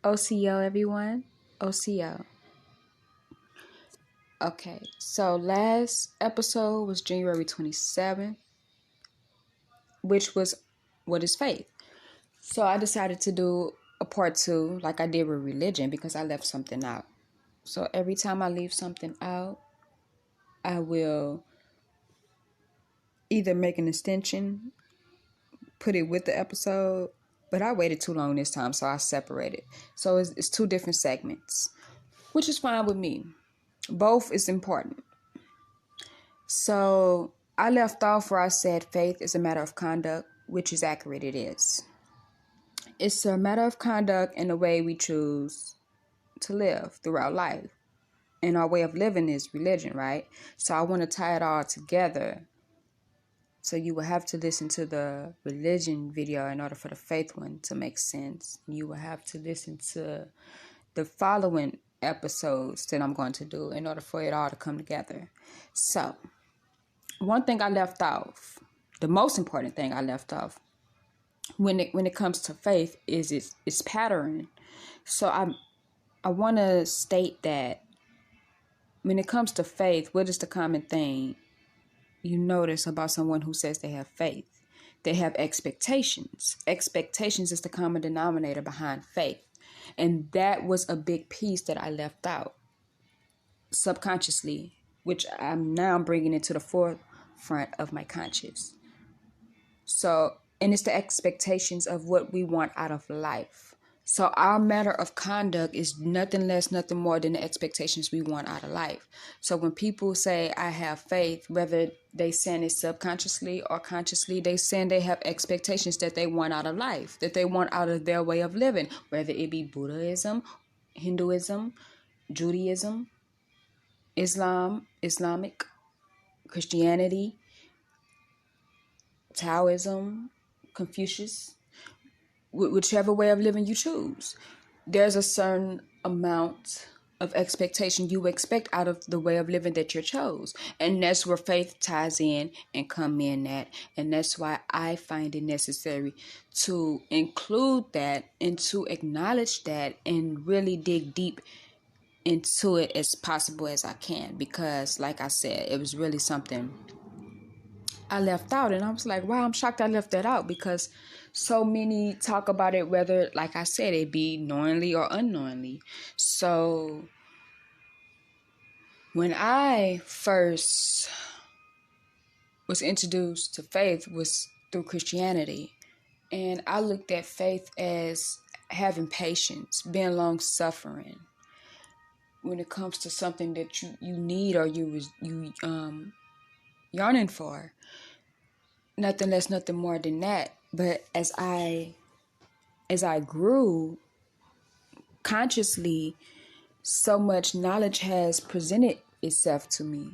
OCO, everyone. OCO. Okay, so last episode was January 27th, which was What is Faith? So I decided to do a part 2 like I did with religion because I left something out. So every time I leave something out, I will either make an extension, put it with the episode, but I waited too long this time, so I separated. So it's 2 different segments, which is fine with me. Both is important. So I left off where I said faith is a matter of conduct, which is accurate. It is. It's a matter of conduct and the way we choose to live throughout life. And our way of living is religion, right? So I want to tie it all together. So you will have to listen to the religion video in order for the faith one to make sense. You will have to listen to the following episodes that I'm going to do in order for it all to come together. So one thing I left off, the most important thing I left off when it comes to faith is its pattern. So I want to state that when it comes to faith, what is the common thing you notice about someone who says they have faith? They have expectations. Expectations is the common denominator behind faith. And that was a big piece that I left out subconsciously, which I'm now bringing into the forefront of my conscious. So, and it's the expectations of what we want out of life. So our matter of conduct is nothing less, nothing more than the expectations we want out of life. So when people say, I have faith, whether they saying it subconsciously or consciously, they saying they have expectations that they want out of life, that they want out of their way of living, whether it be Buddhism, Hinduism, Judaism, Islamic, Christianity, Taoism, Confucius, whichever way of living you choose. There's a certain amount of expectation you expect out of the way of living that you chose. And that's where faith ties in and come in at. And that's why I find it necessary to include that and to acknowledge that and really dig deep into it as possible as I can. Because like I said, it was really something I left out, and I was like, wow, I'm shocked I left that out because so many talk about it, whether, like I said, it be knowingly or unknowingly. So when I first was introduced to faith was through Christianity, and I looked at faith as having patience, being long-suffering when it comes to something that you need or you yearning for. Nothing less, nothing more than that. But as I grew consciously, so much knowledge has presented itself to me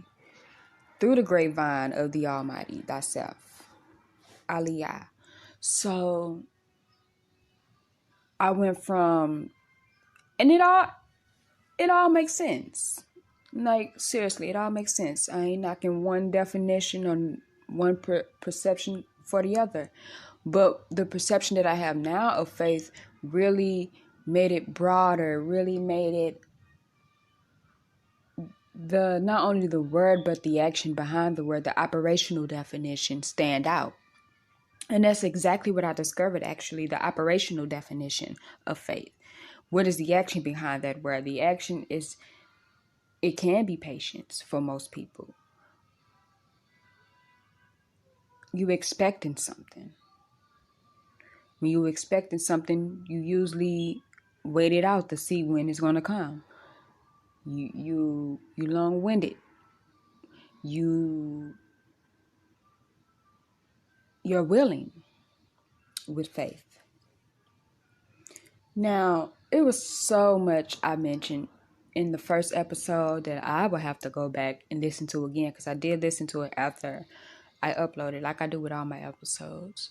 through the grapevine of the Almighty, thyself, Aliyah. So I went from, and it all makes sense. Like, seriously, it all makes sense. I ain't knocking one definition or one perception for the other. But the perception that I have now of faith really made it broader, really made it not only the word, but the action behind the word, the operational definition stand out. And that's exactly what I discovered, actually, the operational definition of faith. What is the action behind that word? The action is, it can be patience for most people. You expecting something. When you expecting something, you usually wait it out to see when it's going to come. You long-winded. You're willing with faith. Now, it was so much I mentioned in the first episode that I will have to go back and listen to again, because I did listen to it after I uploaded, like I do with all my episodes.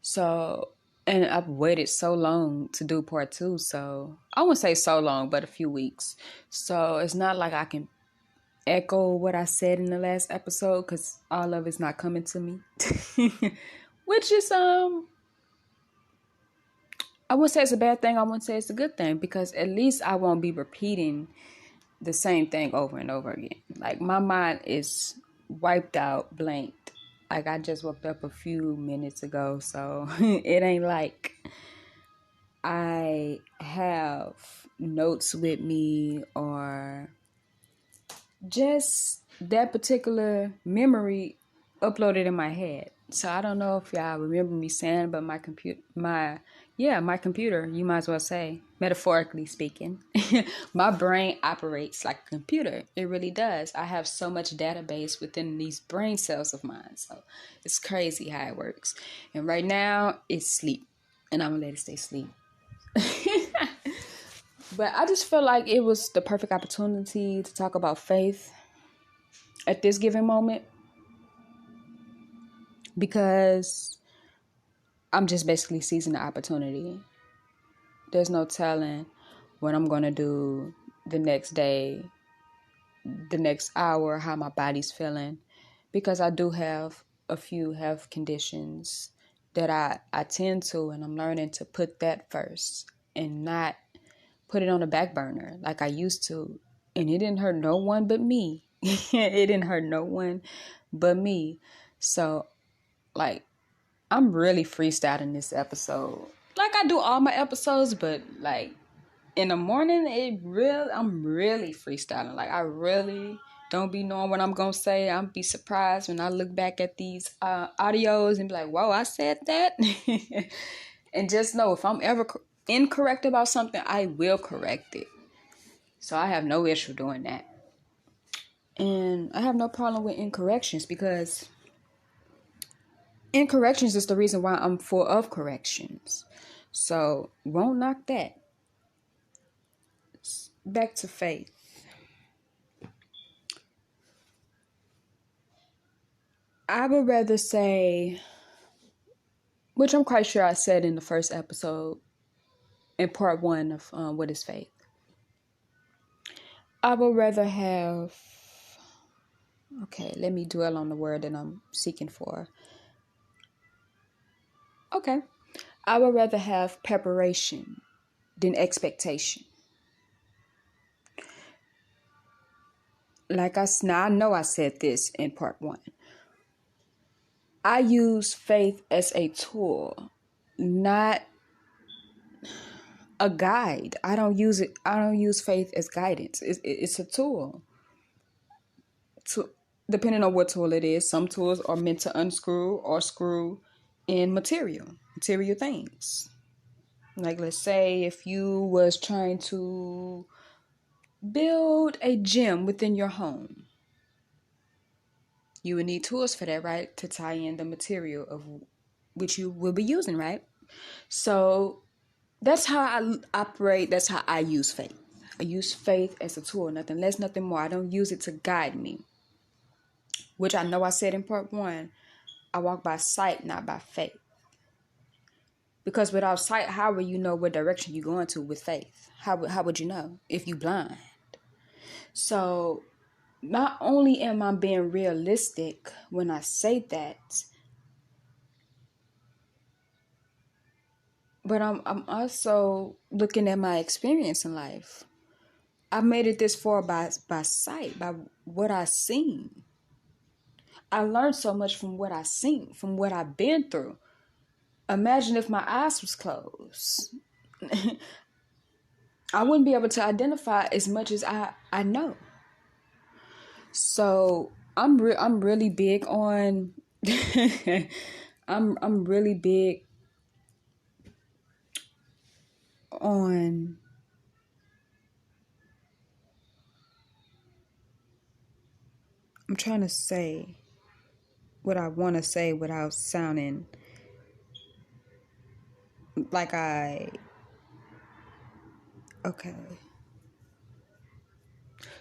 So, and I've waited so long to do part 2. So I wouldn't say so long, but a few weeks. So it's not like I can echo what I said in the last episode, because all of it's not coming to me, which is I wouldn't say it's a bad thing. I wouldn't say it's a good thing, because at least I won't be repeating the same thing over and over again. Like, my mind is wiped out, blanked. Like, I just woke up a few minutes ago, so it ain't like I have notes with me or just that particular memory uploaded in my head. So I don't know if y'all remember me saying, but my computer, you might as well say, metaphorically speaking, my brain operates like a computer. It really does. I have so much database within these brain cells of mine. So it's crazy how it works. And right now it's sleep, and I'm gonna let it stay sleep. But I just feel like it was the perfect opportunity to talk about faith at this given moment, because I'm just basically seizing the opportunity. There's no telling what I'm going to do the next day, the next hour, how my body's feeling, because I do have a few health conditions that I tend to, and I'm learning to put that first and not put it on the back burner like I used to. And it didn't hurt no one but me. It didn't hurt no one but me. So, like, I'm really freestyling this episode. Like I do all my episodes, but like in the morning, I'm really freestyling. Like, I really don't be knowing what I'm gonna say. I'm be surprised when I look back at these audios and be like, "Whoa, I said that." And just know, if I'm ever incorrect about something, I will correct it. So I have no issue doing that. And I have no problem with incorrections, because incorrections is the reason why I'm full of corrections. So won't knock that. Back to faith. I would rather say, which I'm quite sure I said in the first episode, in part 1 of What is Faith. I would rather have, okay, let me dwell on the word that I'm seeking for. Okay. I would rather have preparation than expectation. Like I know I said this in part 1. I use faith as a tool, not a guide. I don't use faith as guidance. It's a tool. Depending on what tool it is, some tools are meant to unscrew or screw in material things. Like, let's say if you was trying to build a gym within your home, you would need tools for that, right? To tie in the material of which you will be using, right? So that's how I operate. That's how I use faith. I use faith as a tool, nothing less, nothing more. I don't use it to guide me, which I know I said in part 1. I walk by sight, not by faith. Because without sight, how will you know what direction you're going to with faith? How would you know if you blind? So not only am I being realistic when I say that, but I'm also looking at my experience in life. I made it this far by sight, by what I've seen. I learned so much from what I've seen, from what I've been through. Imagine if my eyes was closed. I wouldn't be able to identify as much as I know. So I'm really big on I'm really big on I'm trying to say what I want to say without sounding like okay.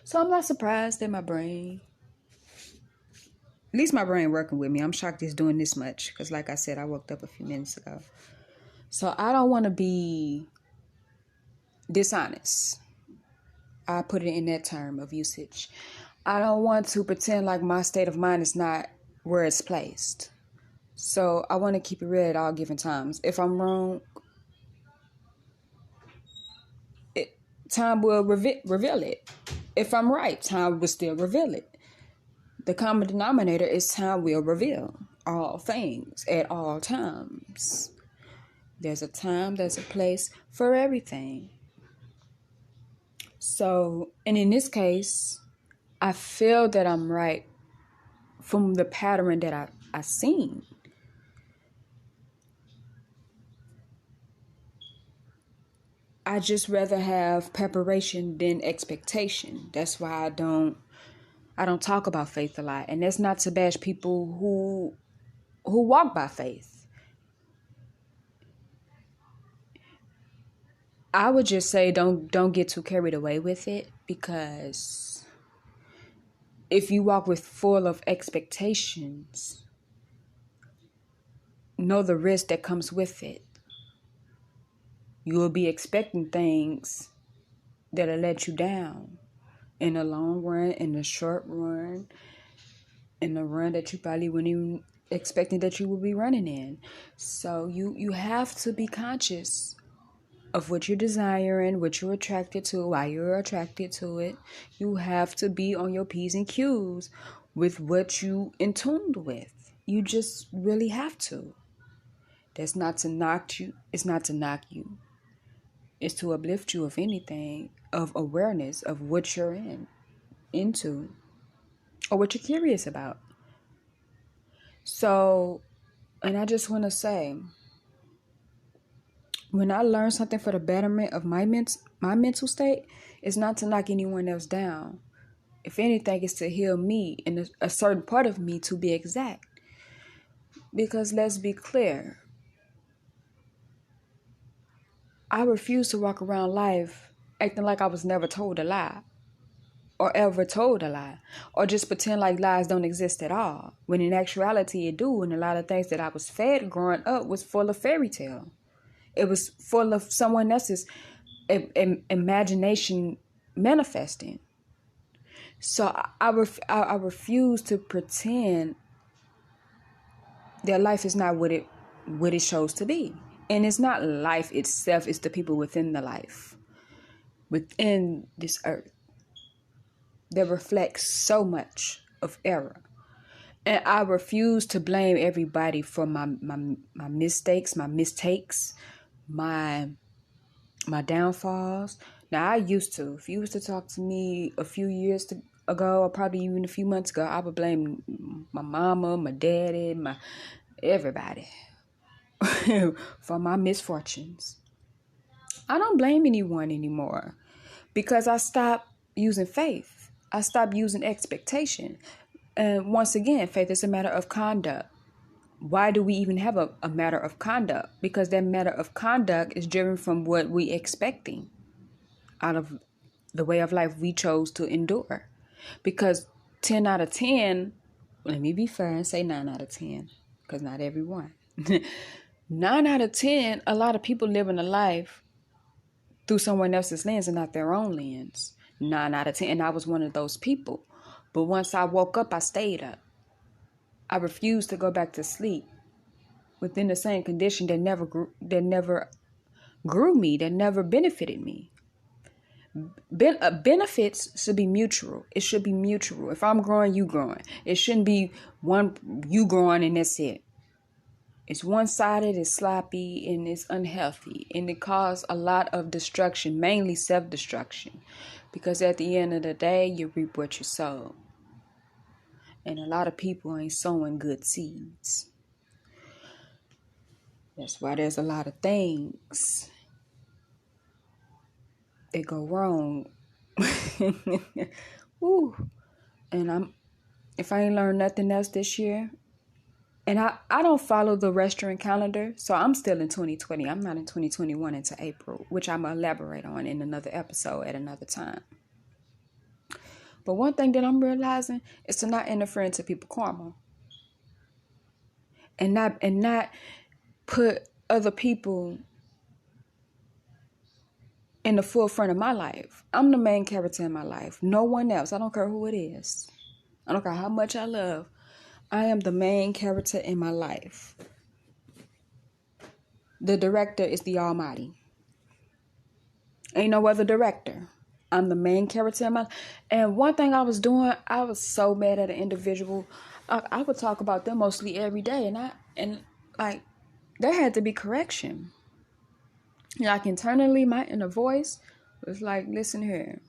So I'm not surprised that my brain, at least my brain working with me. I'm shocked it's doing this much, because like I said, I woke up a few minutes ago. So I don't want to be dishonest. I put it in that term of usage. I don't want to pretend like my state of mind is not where it's placed. So I want to keep it real at all given times. If I'm wrong, time will reveal it. If I'm right, time will still reveal it. The common denominator is time will reveal all things at all times. There's a time, there's a place for everything. So, and in this case, I feel that I'm right from the pattern that I seen. I just rather have preparation than expectation. That's why I don't talk about faith a lot. And that's not to bash people who walk by faith. I would just say don't get too carried away with it, because if you walk with full of expectations, know the risk that comes with it. You will be expecting things that'll let you down in the long run, in the short run, in the run that you probably wouldn't even expecting that you will be running in. So you have to be conscious of what you're desiring, what you're attracted to, why you're attracted to it. You have to be on your P's and Q's with what you in tuned with. You just really have to. That's not to knock you. It's not to knock you. It's to uplift you, if anything, of awareness of what you're into, or what you're curious about. So, and I just want to say, when I learn something for the betterment of my mental state, it's not to knock anyone else down. If anything, it's to heal me and a certain part of me, to be exact. Because let's be clear, I refuse to walk around life acting like I was never told a lie, or ever told a lie, or just pretend like lies don't exist at all, when in actuality it do. And a lot of things that I was fed growing up was full of fairy tale. It was full of someone else's imagination manifesting. So I refuse to pretend that life is not what it shows to be. And it's not life itself, it's the people within the life, within this earth, that reflects so much of error. And I refuse to blame everybody for my mistakes, my mistakes, my downfalls. Now, I used to. If you was to talk to me a few years ago, or probably even a few months ago, I would blame my mama, my daddy, everybody for my misfortunes. I don't blame anyone anymore, because I stopped using faith. I stopped using expectation. And once again, faith is a matter of conduct. Why do we even have a matter of conduct? Because that matter of conduct is driven from what we expecting out of the way of life we chose to endure. Because 10 out of 10, let me be fair and say 9 out of 10, because not everyone. 9 out of 10, a lot of people living a life through someone else's lens and not their own lens. 9 out of 10, and I was one of those people. But once I woke up, I stayed up. I refused to go back to sleep within the same condition that never grew me, that never benefited me. Benefits should be mutual. It should be mutual. If I'm growing, you growing. It shouldn't be one you growing and that's it. It's one-sided, it's sloppy, and it's unhealthy. And it causes a lot of destruction, mainly self-destruction. Because at the end of the day, you reap what you sow. And a lot of people ain't sowing good seeds. That's why there's a lot of things that go wrong. Woo. And if I ain't learned nothing else this year, and I don't follow the restaurant calendar, so I'm still in 2020. I'm not in 2021 into April, which I'm going to elaborate on in another episode at another time. But one thing that I'm realizing is to not interfere into people's karma. And not put other people in the forefront of my life. I'm the main character in my life. No one else. I don't care who it is. I don't care how much I love. I am the main character in my life. The director is the Almighty. Ain't no other director. I'm the main character in my life. And one thing I was doing, I was so mad at an individual. I would talk about them mostly every day, and like there had to be correction. Like internally, my inner voice was like, "Listen here,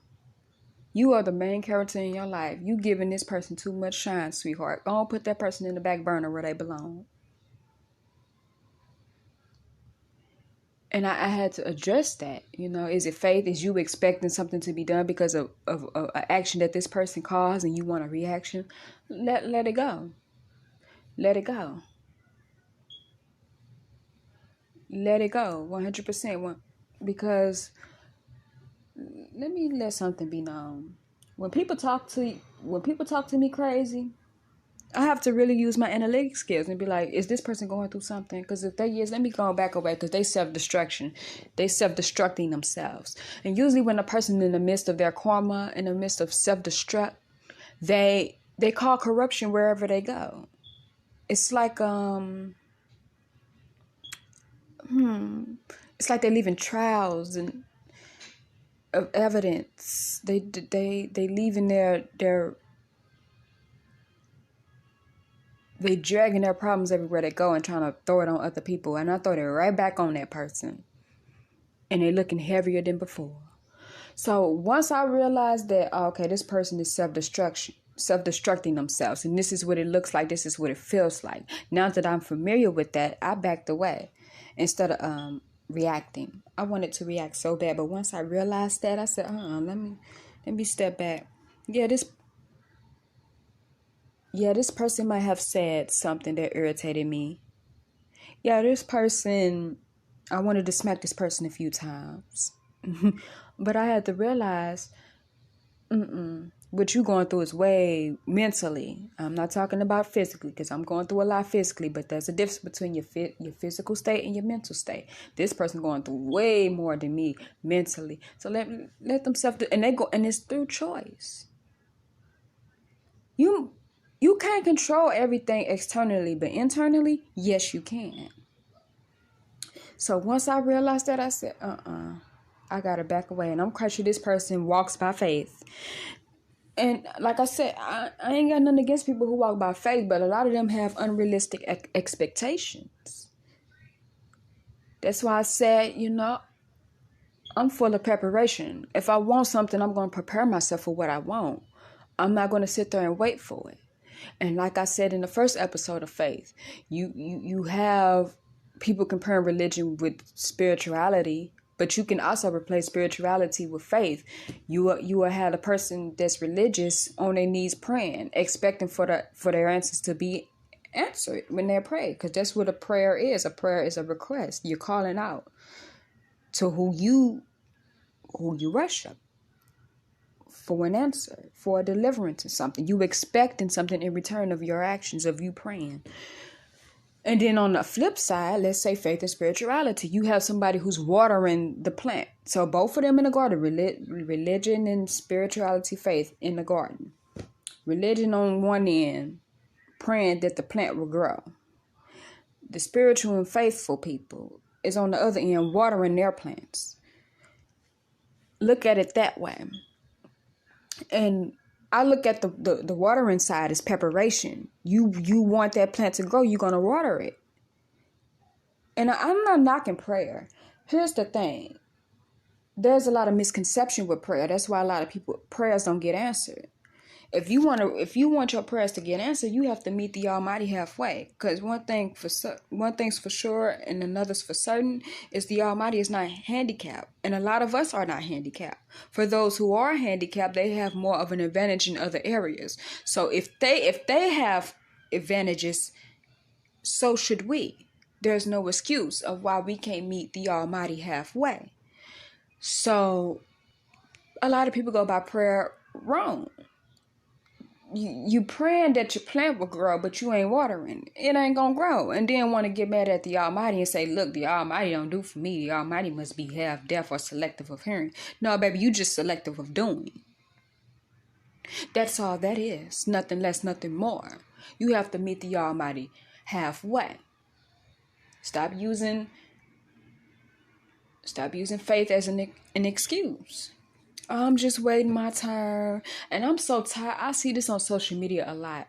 you are the main character in your life. You giving this person too much shine, sweetheart. Go on, put that person in the back burner where they belong." And I had to address that. Is it faith? Is you expecting something to be done because of an action that this person caused and you want a reaction? Let it go. Let it go. Let it go. 100%. Because let me let something be known. When people talk to me crazy, I have to really use my analytic skills and be like, is this person going through something? Because if they is, let me go back away, because they self-destructing themselves. And usually when a person in the midst of their karma, in the midst of self-destruct, they call corruption wherever they go. It's like it's like they're leaving trials and of evidence. They leaving they dragging their problems everywhere they go and trying to throw it on other people. And I throw it right back on that person. And they looking heavier than before. So once I realized that, okay, this person is self-destructing themselves. And this is what it looks like. This is what it feels like. Now that I'm familiar with that, I backed away instead of reacting. I wanted to react so bad. But once I realized that, I said, let me step back. This person might have said something that irritated me. This person, I wanted to smack this person a few times. But I had to realize, what you're going through is way mentally. I'm not talking about physically, because I'm going through a lot physically, but there's a difference between your physical state and your mental state. This person going through way more than me mentally. So let them and it's through choice. You can't control everything externally, but internally, yes, you can. So once I realized that, I said, I got to back away. And I'm quite sure this person walks by faith. And like I said, I ain't got nothing against people who walk by faith, but a lot of them have unrealistic expectations. That's why I said, I'm full of preparation. If I want something, I'm going to prepare myself for what I want. I'm not going to sit there and wait for it. And like I said in the first episode of Faith, you have people comparing religion with spirituality, but you can also replace spirituality with faith. You will have a person that's religious on their knees praying, expecting for their answers to be answered when they pray, because that's what a prayer is. A prayer is a request. You're calling out to who you worship for an answer, for a deliverance or something. You expecting something in return of your actions, of you praying. And then on the flip side, let's say faith and spirituality. You have somebody who's watering the plant. So both of them in the garden, religion and spirituality, faith in the garden. Religion on one end, praying that the plant will grow. The spiritual and faithful people is on the other end, watering their plants. Look at it that way. And I look at the watering side as preparation. You want that plant to grow, you're going to water it. And I'm not knocking prayer. Here's the thing. There's a lot of misconception with prayer. That's why a lot of people, prayers don't get answered. If you want your prayers to get answered, you have to meet the Almighty halfway. Because one thing's for sure and another's for certain is the Almighty is not handicapped, and a lot of us are not handicapped. For those who are handicapped, they have more of an advantage in other areas. So if they have advantages, so should we. There's no excuse of why we can't meet the Almighty halfway. So a lot of people go by prayer wrong. You praying that your plant will grow, but you ain't watering. It ain't gonna grow. And then want to get mad at the Almighty and say, look, the Almighty don't do for me. The Almighty must be half deaf or selective of hearing. No, baby, you just selective of doing. That's all that is. Nothing less, nothing more. You have to meet the Almighty halfway. Stop using Stop using faith as an excuse. I'm just waiting my turn. And I'm so tired. I see this on social media a lot.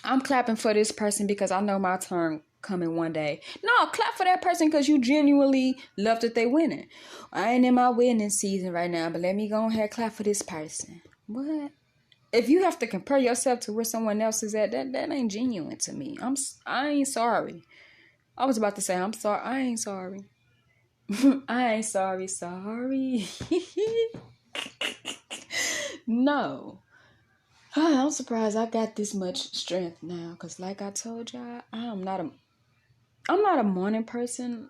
I'm clapping for this person because I know my turn coming one day. No, clap for that person because you genuinely love that they winning. I ain't in my winning season right now, but let me go ahead and clap for this person. What? If you have to compare yourself to where someone else is at, that ain't genuine to me. I ain't sorry. I was about to say I'm sorry. I ain't sorry. I ain't sorry. No. I'm surprised I got this much strength now, because like I told y'all, I'm not a morning person.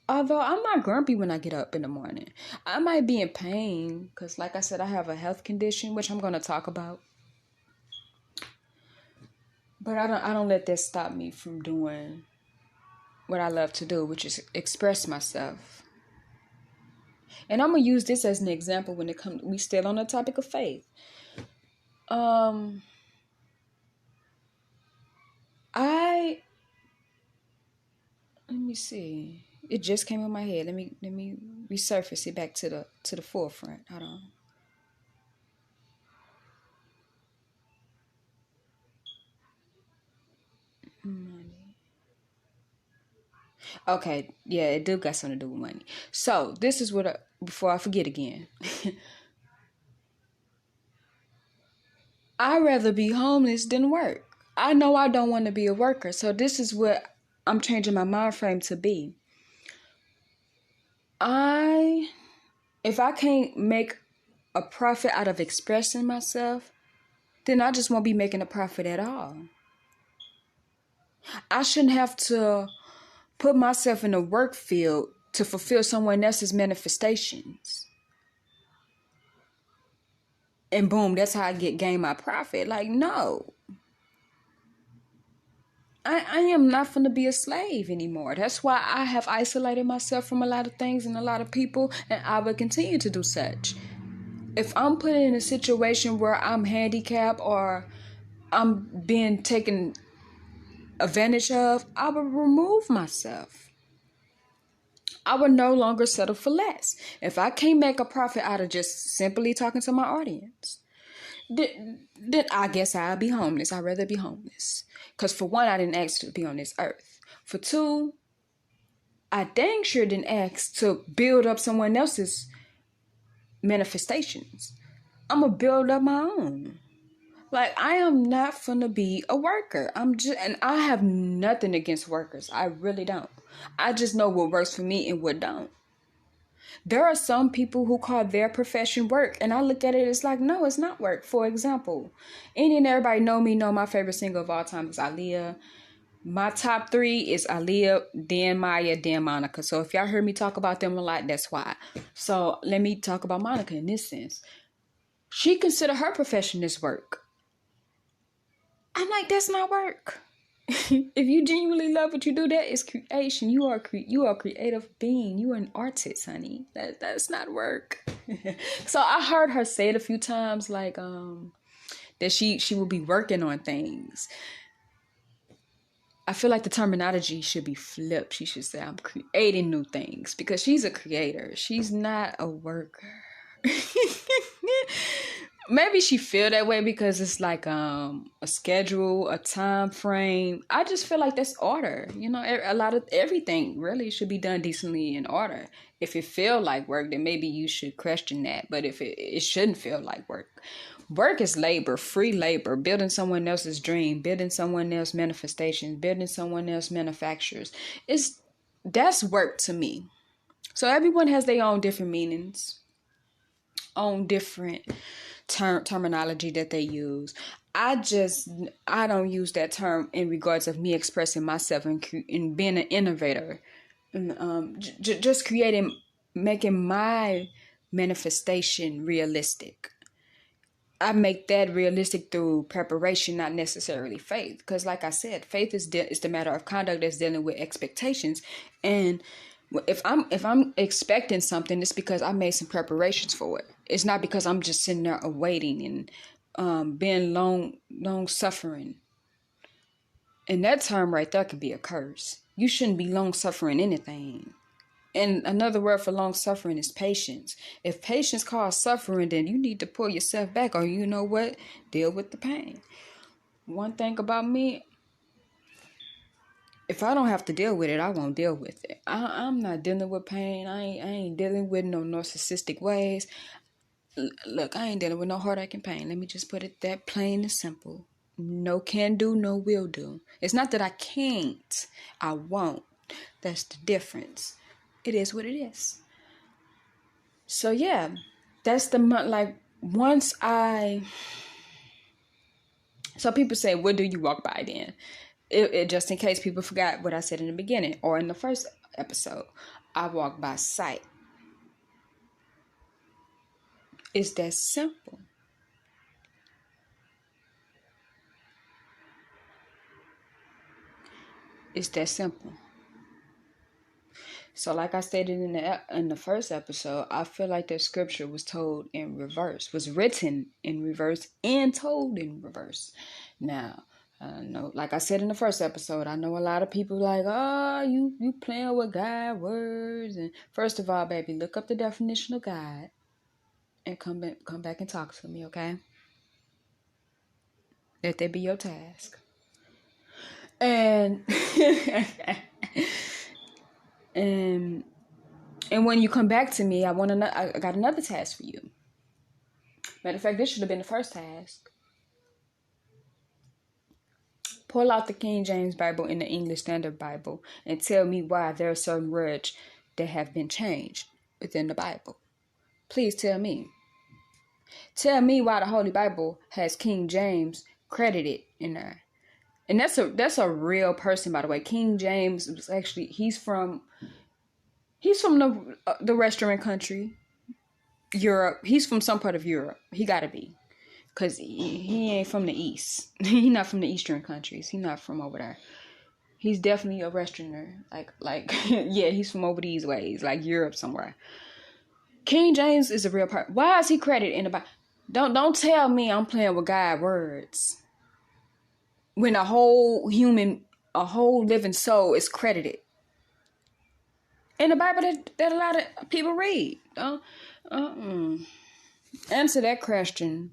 Although I'm not grumpy when I get up in the morning. I might be in pain because, like I said, I have a health condition, which I'm going to talk about. But I don't let that stop me from doing what I love to do, which is express myself. And I'm going to use this as an example when it comes, we still on the topic of faith. Let me see. It just came in my head. Let me resurface it back to the forefront. Hold on. Money. Okay, yeah, it do got something to do with money. So this is what before I forget again. I'd rather be homeless than work. I know I don't want to be a worker, so this is what I'm changing my mind frame to be. If I can't make a profit out of expressing myself, then I just won't be making a profit at all. I shouldn't have to put myself in a work field to fulfill someone else's manifestations. And boom, that's how I gain my profit. Like, no. I am not going to be a slave anymore. That's why I have isolated myself from a lot of things and a lot of people, and I will continue to do such. If I'm put in a situation where I'm handicapped or I'm being taken advantage of, I will remove myself. I will no longer settle for less. If I can't make a profit out of just simply talking to my audience, then I guess I'll be homeless. I'd rather be homeless. Because for one, I didn't ask to be on this earth. For two, I dang sure didn't ask to build up someone else's manifestations. I'm going to build up my own. Like, I am not finna be a worker. And I have nothing against workers. I really don't. I just know what works for me and what don't. There are some people who call their profession work, and I look at it, it's like, no, it's not work. For example, any and everybody know my favorite singer of all time is Aaliyah. My top 3 is Aaliyah, then Maya, then Monica. So if y'all heard me talk about them a lot, that's why. So let me talk about Monica in this sense. She considered her profession as work. I'm like, that's not work. If you genuinely love what you do, that is creation. You are a creative being. You are an artist, honey. That's not work. So I heard her say it a few times, like that she will be working on things. I feel like the terminology should be flipped. She should say, I'm creating new things, because she's a creator. She's not a worker. Maybe she feel that way because it's like a schedule, a time frame. I just feel like that's order. You know, a lot of everything really should be done decently in order. If it feel like work, then maybe you should question that. But if it shouldn't feel like work. Work is labor, free labor, building someone else's dream, building someone else's manifestations, building someone else's manufactures. That's work to me. So everyone has their own different meanings, own different terminology that they use. I don't use that term in regards of me expressing myself and being an innovator, and just making my manifestation realistic. I make that realistic through preparation, not necessarily faith. Because like I said, faith is the matter of conduct that's dealing with expectations. And if I'm expecting something, it's because I made some preparations for it. It's not because I'm just sitting there awaiting and being long suffering. And that term right there can be a curse. You shouldn't be long suffering anything. And another word for long suffering is patience. If patience causes suffering, then you need to pull yourself back, or you know what? Deal with the pain. One thing about me, if I don't have to deal with it, I won't deal with it. I'm not dealing with pain. I ain't dealing with no narcissistic ways. Look, I ain't dealing with no heartache and pain. Let me just put it that plain and simple. No can do, no will do. It's not that I can't. I won't. That's the difference. It is what it is. So yeah, that's the month. Like once so people say, what do you walk by then? It just in case people forgot what I said in the beginning or in the first episode, I walk by sight. It's that simple. It's that simple. So like I stated in the first episode, I feel like that scripture was told in reverse, was written in reverse and told in reverse. Now, no, like I said in the first episode, I know a lot of people like, oh, you playing with God words. And first of all, baby, look up the definition of God and come back and talk to me, okay? Let that be your task. And and when you come back to me, I got another task for you. Matter of fact, this should have been the first task. Pull out the King James Bible and the English Standard Bible and tell me why there are certain words that have been changed within the Bible. Please tell me. Tell me why the Holy Bible has King James credited in there. And that's a real person, by the way. King James was actually, he's from the restaurant country, Europe. He's from some part of Europe. He gotta be. Because he ain't from the East. He's not from the Eastern countries. He's not from over there. He's definitely a Westerner. Like yeah, he's from over these ways. Like Europe somewhere. King James is a real person. Why is he credited in the Bible? Don't tell me I'm playing with God words. When a whole living soul is credited. In the Bible that a lot of people read. Answer that question.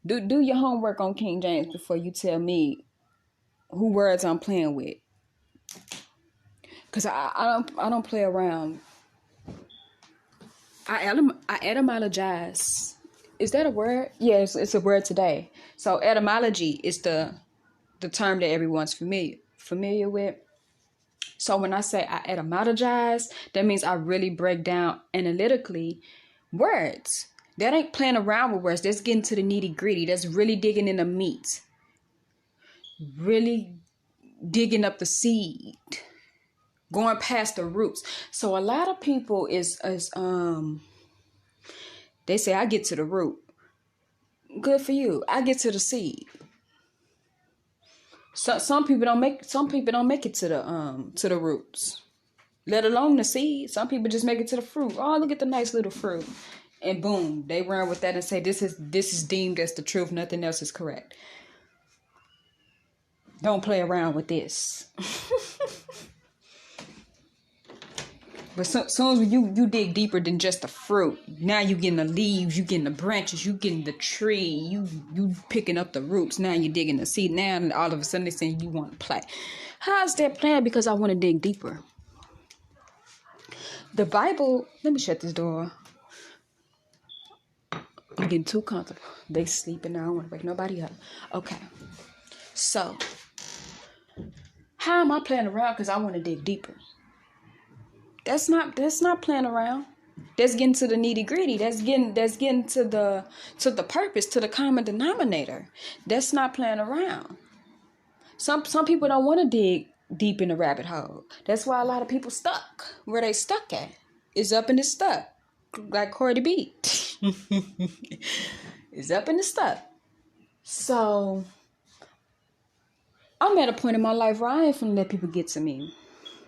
Do your homework on King James before you tell me who words I'm playing with. Cause I don't play around. I etymologize. Is that a word? Yes, it's a word today. So etymology is the term that everyone's familiar with. So when I say I etymologize, that means I really break down analytically words. That ain't playing around with words. That's getting to the nitty gritty. That's really digging in the meat. Really digging up the seed. Going past the roots. So a lot of people is they say I get to the root. Good for you. I get to the seed. So some people don't make it to the roots. Let alone the seed. Some people just make it to the fruit. Oh, look at the nice little fruit. And boom, they run with that and say this is deemed as the truth. Nothing else is correct. Don't play around with this. But soon as you dig deeper than just the fruit, now you getting the leaves, you getting the branches, you getting the tree, you picking up the roots. Now you digging the seed. Now all of a sudden they saying you want to play. How's that playing? Because I want to dig deeper. The Bible. Let me shut this door. I'm getting too comfortable. They sleeping now. I don't want to wake nobody up. Okay. So how am I playing around? Because I want to dig deeper. That's not playing around. That's getting to the nitty gritty. That's getting to the purpose, to the common denominator. That's not playing around. Some people don't want to dig deep in the rabbit hole. That's why a lot of people stuck where they stuck at. Is up and it's stuck. Like Corey the Beat. Is up and it's stuck. So I'm at a point in my life where I ain't finna let people get to me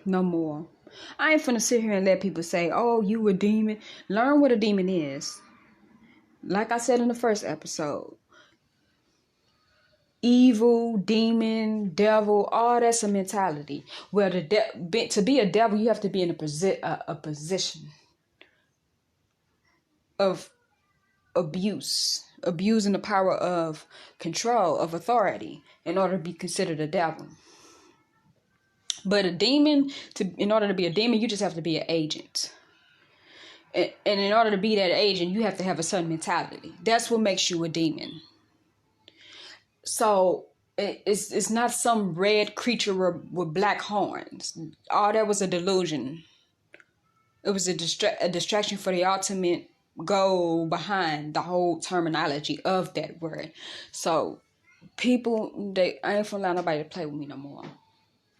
no more. I ain't finna sit here and let people say, oh, you a demon. Learn what a demon is. Like I said in the first episode, evil, demon, devil, all that's a mentality. Well, to be a devil, you have to be in a position of abusing the power of control, of authority, in order to be considered a devil. But a demon, in order to be a demon, you just have to be an agent. And in order to be that agent, you have to have a certain mentality. That's what makes you a demon. So it's not some red creature with black horns. All that was a delusion. It was a distraction for the ultimate goal behind the whole terminology of that word. So people, I ain't finna allow nobody to play with me no more.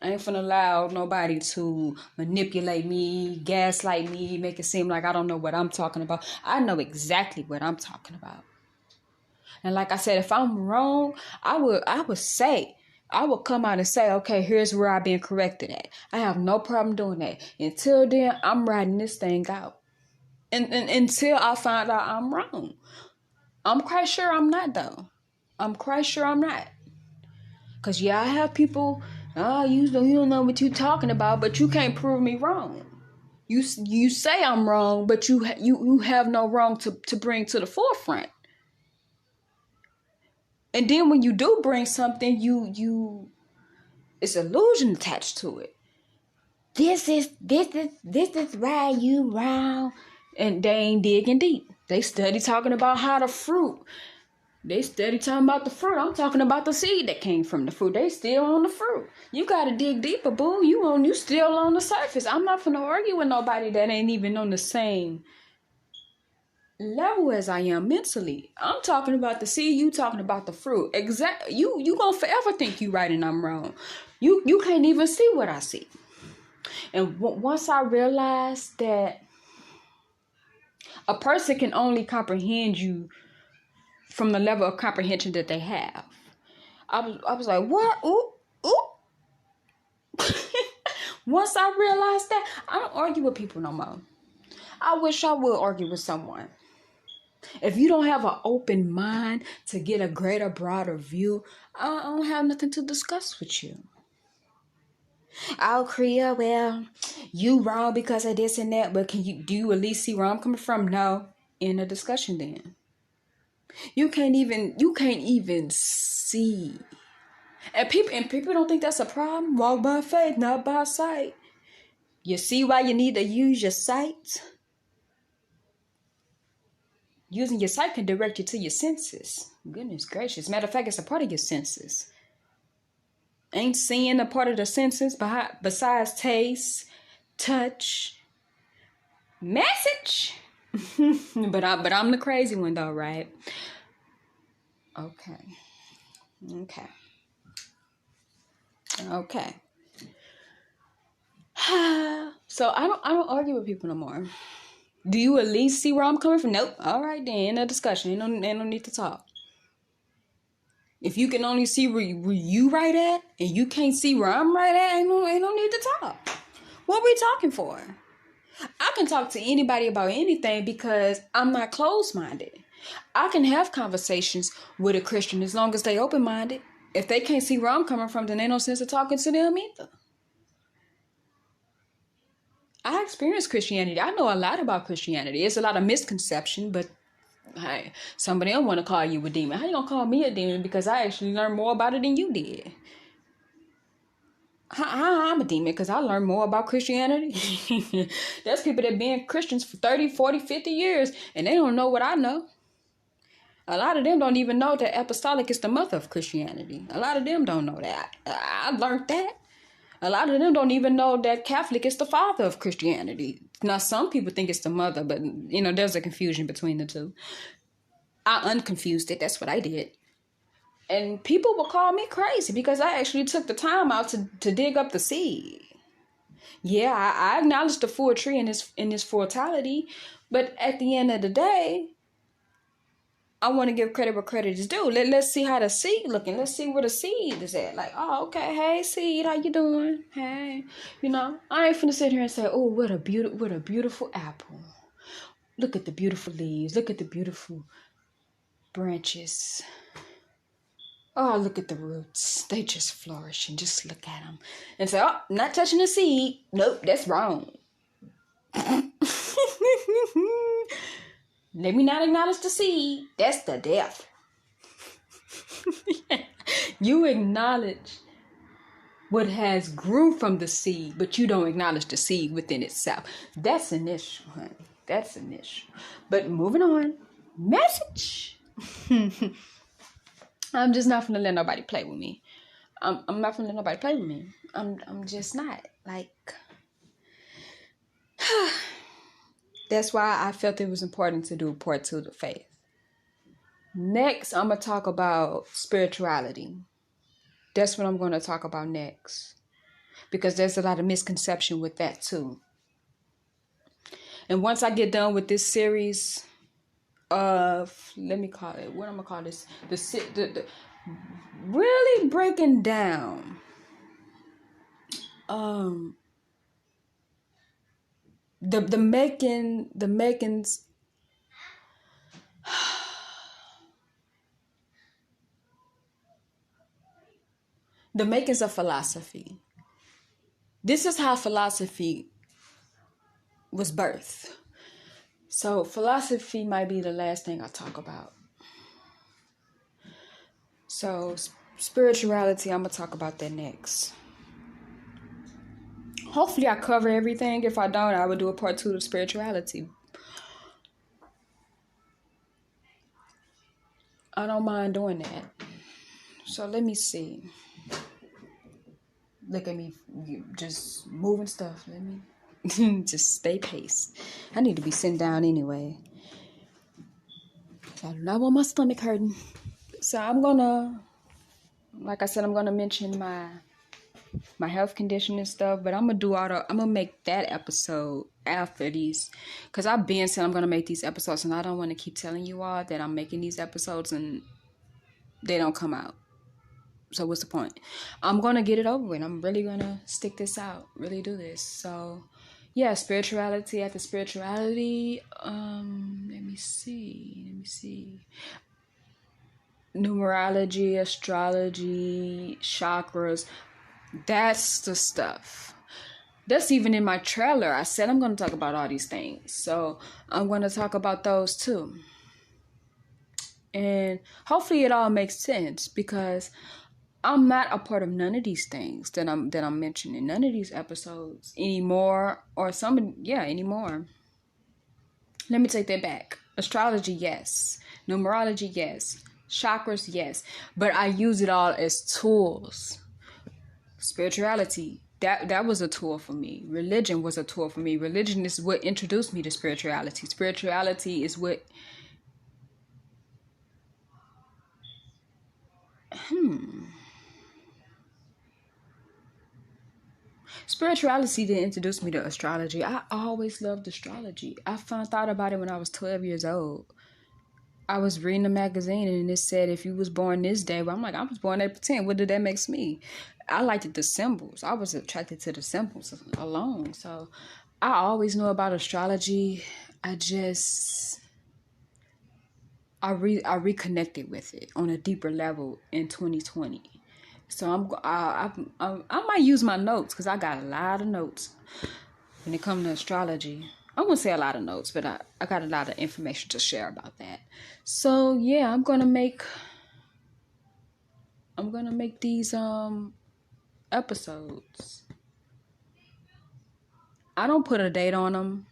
I ain't finna allow nobody to manipulate me, gaslight me, make it seem like I don't know what I'm talking about. I know exactly what I'm talking about. And like I said, if I'm wrong, I would come out and say, okay, here's where I've been corrected at. I have no problem doing that. Until then, I'm writing this thing out. And until I find out I'm wrong. I'm quite sure I'm not, though. I'm quite sure I'm not. Because, yeah, I have people, you don't know what you're talking about, but you can't prove me wrong. You say I'm wrong, but you have no wrong to bring to the forefront. And then when you do bring something, it's illusion attached to it. This is why you wrong. And they ain't digging deep. They study talking about how the fruit. They study talking about the fruit. I'm talking about the seed that came from the fruit. They still on the fruit. You gotta dig deeper, boo. You still on the surface. I'm not finna argue with nobody that ain't even on the same level as I am mentally. I'm talking about the seed. You talking about the fruit. Exactly. You gonna forever think you right and I'm wrong. You can't even see what I see. And once I realized that a person can only comprehend you from the level of comprehension that they have, I was like, what? Ooh. Once I realized that, I don't argue with people no more. I wish I would argue with someone. If you don't have an open mind to get a greater, broader view, I don't have nothing to discuss with you. Oh, Cree, well, you wrong because of this and that, but do you at least see where I'm coming from? No. In a discussion then. You can't even see. And people don't think that's a problem. Walk by faith, not by sight. You see why you need to use your sight? Using your sight can direct you to your senses. Goodness gracious. Matter of fact, it's a part of your senses. Ain't seeing a part of the senses besides taste, touch, message. but I'm the crazy one though, right? Okay. So I don't argue with people no more. Do you at least see where I'm coming from? Nope. All right then, end of discussion. Ain't no need to talk. If you can only see where you right at, and you can't see where I'm right at, ain't no need to talk. What we talking for? I can talk to anybody about anything because I'm not closed-minded. I can have conversations with a Christian as long as they open-minded. If they can't see where I'm coming from, then ain't no sense of talking to them either. I experienced Christianity. I know a lot about Christianity. It's a lot of misconception, but hey, somebody else want to call you a demon. How you gonna call me a demon? Because I actually learned more about it than you did. I'm a demon because I learned more about Christianity. There's people that been Christians for 30, 40, 50 years, and they don't know what I know. A lot of them don't even know that apostolic is the mother of Christianity. A lot of them don't know that. I learned that. A lot of them don't even know that Catholic is the father of Christianity. Now, some people think it's the mother, but, there's a confusion between the two. I unconfused it. That's what I did. And people will call me crazy because I actually took the time out to dig up the seed. Yeah, I acknowledge the full tree in its fullity, but at the end of the day, I want to give credit where credit is due. Let's see how the seed looking. Let's see where the seed is at. Like, oh, okay, hey seed, how you doing? Hey, I ain't finna sit here and say, oh, what a beautiful apple. Look at the beautiful leaves. Look at the beautiful branches. Oh, look at the roots. They just flourish, and just look at them and say, oh, not touching the seed. Nope, that's wrong. Let me not acknowledge the seed. That's the death. You acknowledge what has grew from the seed, but you don't acknowledge the seed within itself. That's an issue, honey. That's an issue. But moving on. Message. I'm just not gonna let nobody play with me. I'm not gonna let nobody play with me. I'm just not. Like, that's why I felt it was important to do part 2 of faith. Next, I'm gonna talk about spirituality. That's what I'm gonna talk about next, because there's a lot of misconception with that too. And once I get done with this series of, let me call it, what I'm gonna call this, the really breaking down the makings the makings of philosophy. This is how philosophy was birthed. So philosophy might be the last thing I talk about. So spirituality, I'm gonna talk about that next. Hopefully I cover everything. If I don't, I would do a part 2 of spirituality. I don't mind doing that. So let me see. Look at me just moving stuff. Let me just stay paced. I need to be sitting down anyway. I do not want my stomach hurting. So I'm gonna, like I said, I'm gonna mention my health condition and stuff, but I'm gonna make that episode after these, because I've been saying I'm gonna make these episodes, and I don't want to keep telling you all that I'm making these episodes and they don't come out. So what's the point? I'm gonna get it over with. I'm really gonna stick this out, really do this. So yeah, spirituality after spirituality. Let me see. Numerology, astrology, chakras. That's the stuff. That's even in my trailer. I said I'm going to talk about all these things. So I'm going to talk about those too. And hopefully it all makes sense, because I'm not a part of none of these things that I'm mentioning. None of these episodes anymore, or anymore. Let me take that back. Astrology, yes. Numerology, yes. Chakras, yes. But I use it all as tools. Spirituality, that was a tool for me. Religion was a tool for me. Religion is what introduced me to spirituality. Spirituality is what Spirituality didn't introduce me to astrology. I always loved astrology. I thought about it when I was 12 years old. I was reading a magazine and it said if you was born this day, but I'm like, I was born April 10th. What did that make me? I liked the symbols. I was attracted to the symbols alone. So I always knew about astrology. I reconnected with it on a deeper level in 2020. So I might use my notes, because I got a lot of notes when it comes to astrology. I wouldn't say a lot of notes, but I got a lot of information to share about that. So yeah, I'm gonna make these episodes. I don't put a date on them.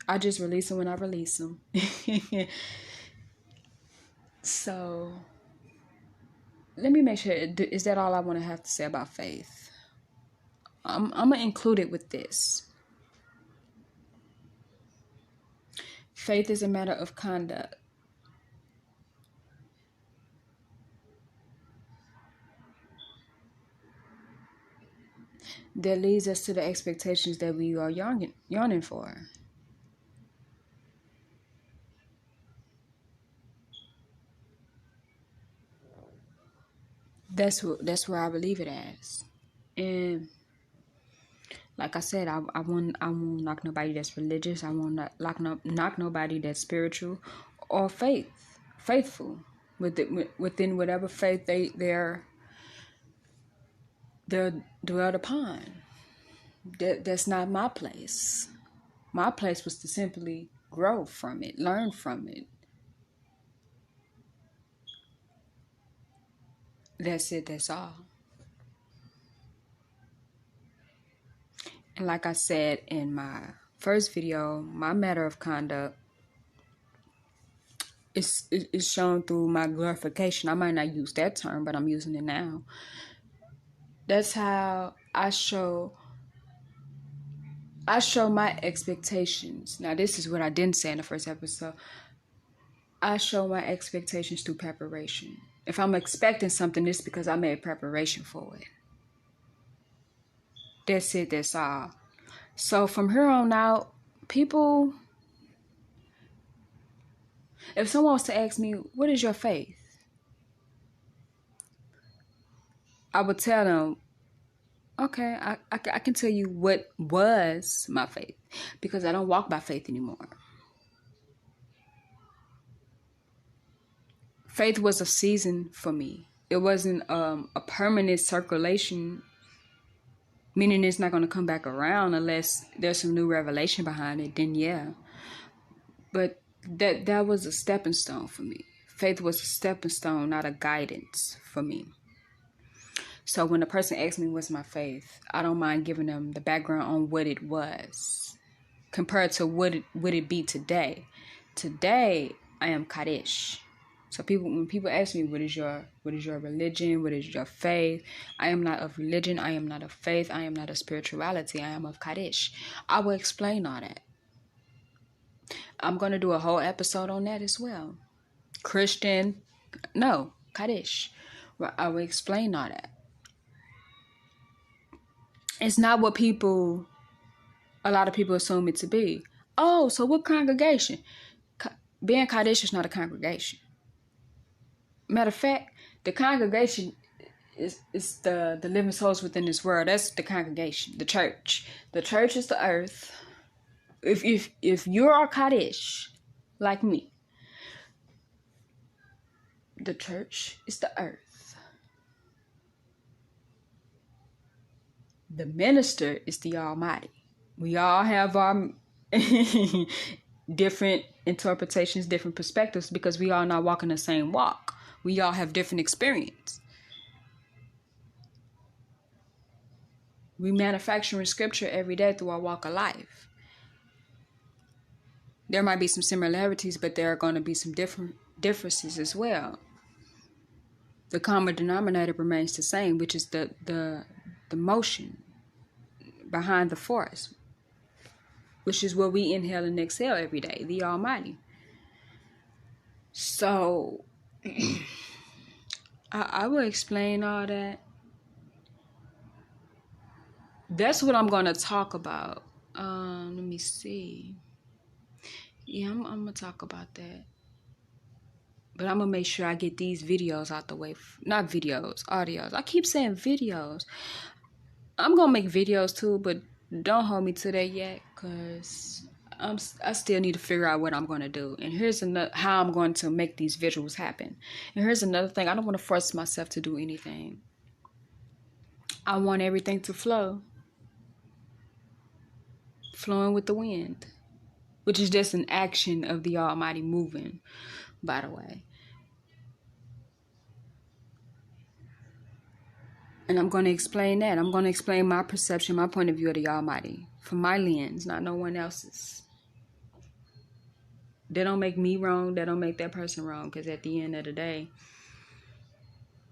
I just release them when I release them. So let me make sure, is that all I want to have to say about faith? I'm gonna include it with this. Faith is a matter of conduct. That leads us to the expectations that we are yearning for. That's where I believe it as. And like I said, I won't knock nobody that's religious. I won't knock nobody that's spiritual or faithful, within whatever faith they're dwelled upon. That's not my place. My place was to simply grow from it, learn from it. That's it, that's all. And like I said in my first video, my matter of conduct is shown through my glorification. I might not use that term, but I'm using it now. That's how I show my expectations. Now, this is what I didn't say in the first episode. I show my expectations through preparation. If I'm expecting something, it's because I made preparation for it. That's it, that's all. So from here on out, people, if someone was to ask me, what is your faith? I would tell them, okay, I can tell you what was my faith, because I don't walk by faith anymore. Faith was a season for me. It wasn't a permanent circulation, meaning it's not going to come back around unless there's some new revelation behind it, then yeah. But that was a stepping stone for me. Faith was a stepping stone, not a guidance for me. So when a person asks me what's my faith, I don't mind giving them the background on what it was compared to what would it be today. Today, I am Kaddish. So when people ask me what is your religion, what is your faith, I am not of religion, I am not of faith, I am not of spirituality, I am of Kaddish. I will explain all that. I'm going to do a whole episode on that as well. Kaddish. I will explain all that. It's not what a lot of people assume it to be. Oh, so what congregation? Being Kaddish is not a congregation. Matter of fact, the congregation is the living souls within this world. That's the congregation, the church. The church is the earth. If you're a Kaddish, like me, the church is the earth. The minister is the Almighty. We all have our different interpretations, different perspectives, because we all not walking the same walk. We all have different experience. We manufacturing scripture every day through our walk of life. There might be some similarities, but there are going to be some differences as well. The common denominator remains the same, which is the motion behind the force, which is what we inhale and exhale every day, the Almighty. So I will explain all that. That's what I'm going to talk about. Let me see. Yeah, I'm going to talk about that. But I'm going to make sure I get these videos out the way. Not videos, audios. I keep saying videos. I'm going to make videos too, but don't hold me to that yet, because I still need to figure out what I'm going to do. And here's how I'm going to make these visuals happen. And here's another thing. I don't want to force myself to do anything. I want everything to flow. Flowing with the wind. Which is just an action of the Almighty moving, by the way. And I'm going to explain that. I'm going to explain my perception, my point of view of the Almighty. From my lens, not no one else's. They don't make me wrong. They don't make that person wrong. Because at the end of the day,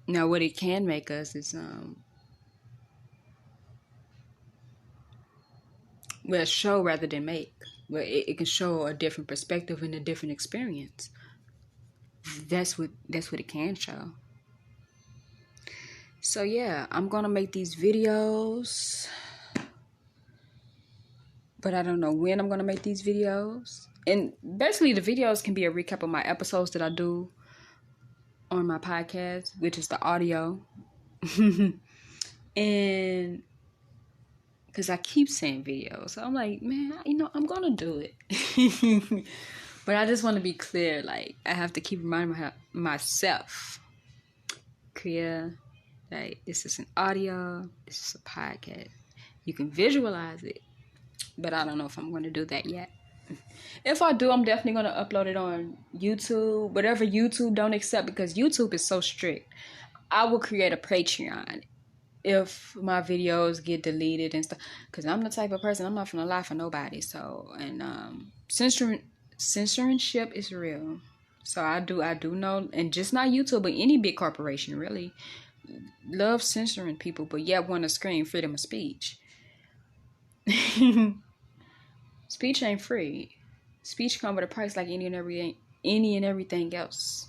now what it can make us is, show rather than make. Well, it can show a different perspective and a different experience. That's what it can show. So yeah, I'm gonna make these videos, but I don't know when I'm gonna make these videos. And basically, the videos can be a recap of my episodes that I do on my podcast, which is the audio. And because I keep saying videos, so I'm like, man, I'm gonna do it. But I just want to be clear. Like, I have to keep reminding myself, clear, like, this is an audio, this is a podcast. You can visualize it, but I don't know if I'm going to do that yet. If I do, I'm definitely going to upload it on YouTube, whatever YouTube don't accept, because YouTube is so strict. I will create a Patreon if my videos get deleted and stuff, because I'm the type of person, I'm not gonna lie for nobody. So, and censorship is real. So I do know, and just not YouTube, but any big corporation really love censoring people, but yet want to scream freedom of speech. Speech ain't free. Speech come with a price, like any and everything else.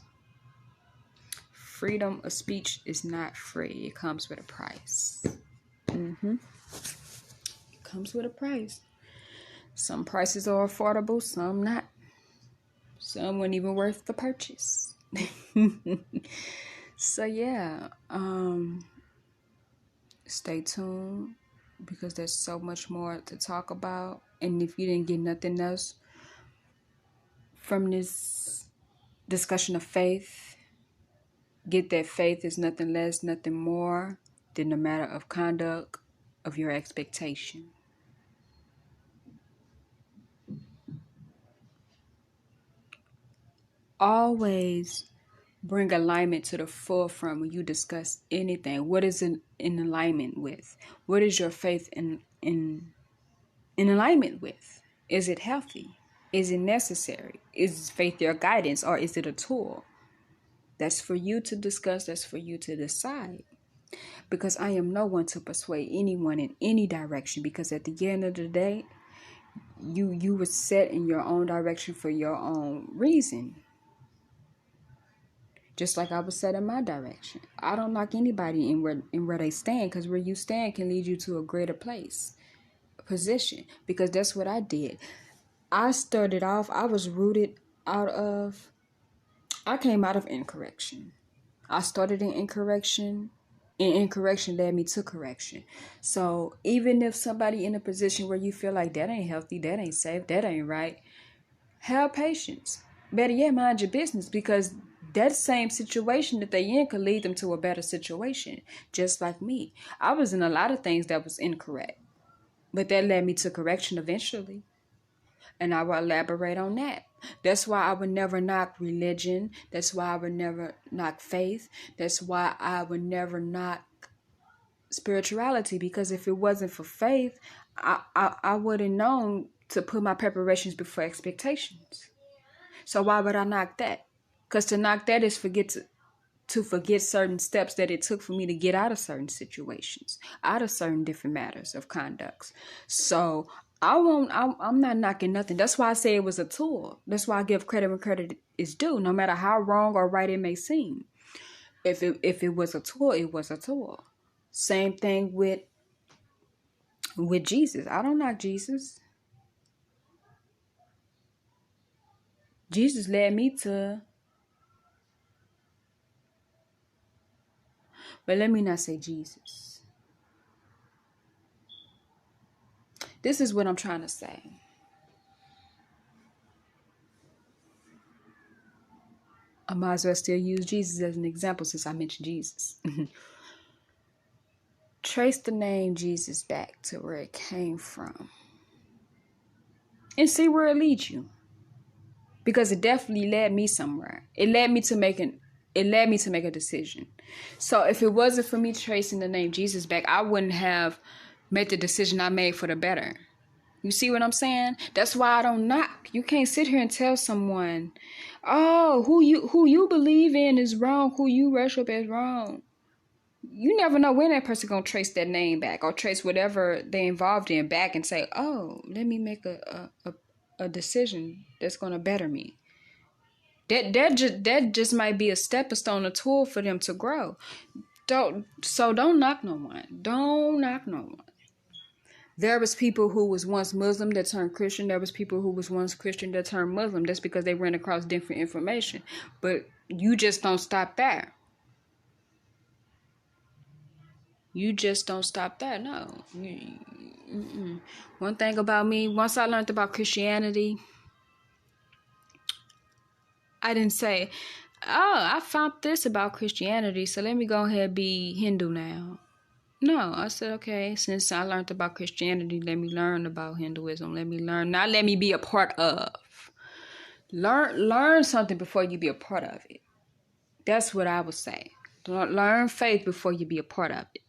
Freedom of speech is not free. It comes with a price. It comes with a price. Some prices are affordable, some not. Some weren't even worth the purchase. So yeah, stay tuned, because there's so much more to talk about. And if you didn't get nothing else from this discussion of faith, get that faith is nothing less, nothing more than the matter of conduct of your expectation. Always bring alignment to the forefront when you discuss anything. What is it in alignment with? What is your faith in alignment with? Is it healthy? Is it necessary? Is faith your guidance, or is it a tool? That's for you to discuss. That's for you to decide. Because I am no one to persuade anyone in any direction. Because at the end of the day, you were set in your own direction for your own reason. Just like I was set in my direction. I don't knock anybody in where they stand, because where you stand can lead you to a greater place, position. Because that's what I did. I started off, I was rooted out of, I came out of incorrection. I started in incorrection, and incorrection led me to correction. So even if somebody in a position where you feel like that ain't healthy, that ain't safe, that ain't right, have patience. Better yet, mind your business, because that same situation that they in could lead them to a better situation. Just like me. I was in a lot of things that was incorrect, but that led me to correction eventually. And I will elaborate on that. That's why I would never knock religion. That's why I would never knock faith. That's why I would never knock spirituality. Because if it wasn't for faith, I would have known to put my preparations before expectations. So why would I knock that? Because to knock that is to forget certain steps that it took for me to get out of certain situations, out of certain different matters of conducts. So I'm not knocking nothing. That's why I say it was a tool. That's why I give credit when credit is due, no matter how wrong or right it may seem. If it was a tool, it was a tool. Same thing with Jesus. I don't knock Jesus. Jesus led me to, but let me not say Jesus. This is what I'm trying to say. I might as well still use Jesus as an example since I mentioned Jesus. Trace the name Jesus back to where it came from and see where it leads you. Because it definitely led me somewhere. It led me to make a decision. So if it wasn't for me tracing the name Jesus back, I wouldn't have made the decision I made for the better. You see what I'm saying? That's why I don't knock. You can't sit here and tell someone, oh, who you believe in is wrong, who you worship is wrong. You never know when that person gonna trace that name back or trace whatever they involved in back and say, oh, let me make a decision that's gonna better me. That just might be a stepping stone, a tool for them to grow. Don't knock no one. Don't knock no one. There was people who was once Muslim that turned Christian. There was people who was once Christian that turned Muslim. That's because they ran across different information. But you just don't stop there. You just don't stop there. No. One thing about me, once I learned about Christianity, I didn't say, oh, I found this about Christianity, so let me go ahead and be Hindu now. No, I said, okay, since I learned about Christianity, let me learn about Hinduism. Let me learn, not let me be a part of. Learn something before you be a part of it. That's what I would say. Learn faith before you be a part of it.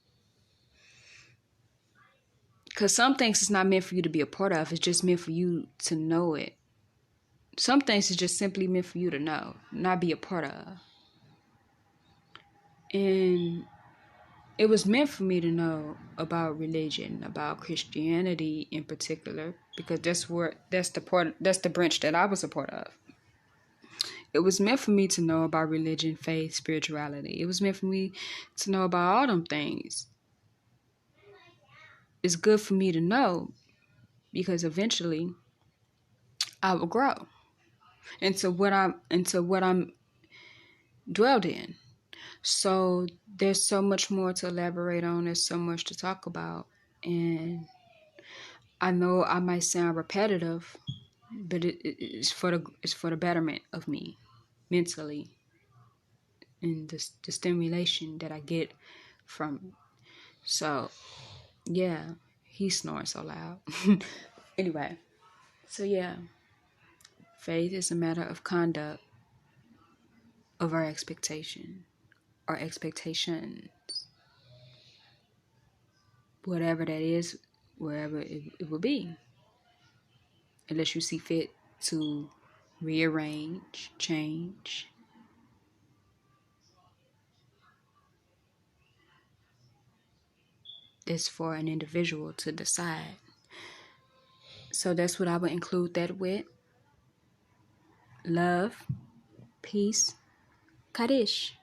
Because some things is not meant for you to be a part of. It's just meant for you to know it. Some things is just simply meant for you to know, not be a part of. And it was meant for me to know about religion, about Christianity in particular, because that's the branch that I was a part of. It was meant for me to know about religion, faith, spirituality. It was meant for me to know about all them things. It's good for me to know because eventually I will grow into what I'm dwelled in. So there's so much more to elaborate on. There's so much to talk about. And I know I might sound repetitive, but it's for the betterment of me mentally and the stimulation that I get from it. So yeah, he's snoring so loud. Anyway, so yeah, faith is a matter of conduct of our expectation or expectations, whatever that is, wherever it will be, unless you see fit to rearrange, change. It's for an individual to decide. So that's what I would include that with. Love, peace, Kaddish.